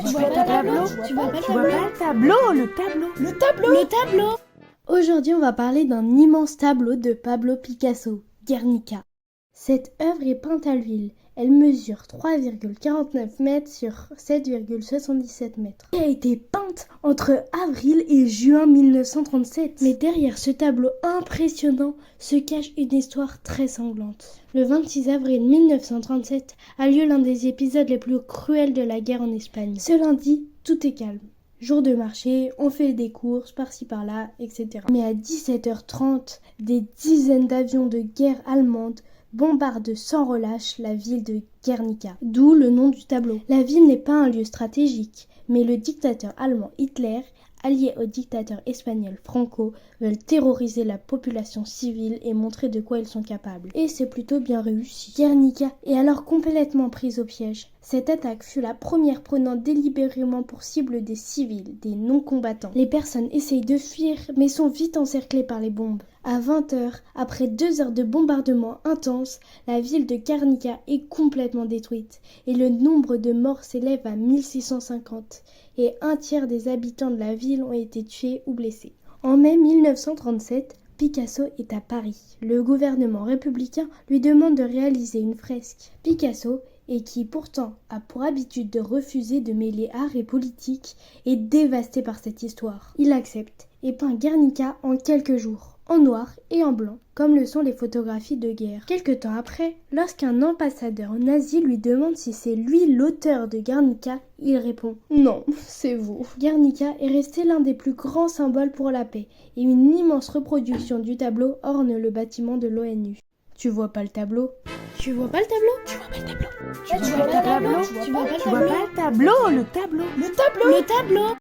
Tu vois pas le tableau? Tu vois pas le Tu vois pas le tableau? Le tableau. Aujourd'hui, on va parler d'un immense tableau de Pablo Picasso, Guernica. Cette œuvre est peinte à l'huile. Elle mesure 3,49 mètres sur 7,77 mètres. Elle a été peinte entre avril et juin 1937. Mais derrière ce tableau impressionnant se cache une histoire très sanglante. Le 26 avril 1937 a lieu l'un des épisodes les plus cruels de la guerre en Espagne. Ce lundi, tout est calme. Jour de marché, on fait des courses par-ci par-là, etc. Mais à 17h30, des dizaines d'avions de guerre allemandes bombardent sans relâche la ville de Guernica, d'où le nom du tableau. La ville n'est pas un lieu stratégique, mais le dictateur allemand Hitler, allié au dictateur espagnol Franco, veulent terroriser la population civile et montrer de quoi ils sont capables. Et c'est plutôt bien réussi. Guernica est alors complètement prise au piège. Cette attaque fut la première prenant délibérément pour cible des civils, des non-combattants. Les personnes essayent de fuir, mais sont vite encerclées par les bombes. À 20h, après 2 heures de bombardement intense, la ville de Guernica est complètement détruite et le nombre de morts s'élève à 1650 et un tiers des habitants de la ville ont été tués ou blessés. En mai 1937, Picasso est à Paris. Le gouvernement républicain lui demande de réaliser une fresque. Picasso, et qui pourtant a pour habitude de refuser de mêler art et politique, est dévasté par cette histoire. Il accepte et peint Guernica en quelques jours, en noir et en blanc, comme le sont les photographies de guerre. Quelque temps après, lorsqu'un ambassadeur nazi lui demande si c'est lui l'auteur de Guernica, il répond « Non, c'est vous ». Guernica est resté l'un des plus grands symboles pour la paix, et une immense reproduction du tableau orne le bâtiment de l'ONU. Tu vois pas le tableau? Tu vois pas le tableau? Tu vois pas le tableau? Tu vois pas le tableau? Tu vois pas le tableau? Le tableau? Le tableau?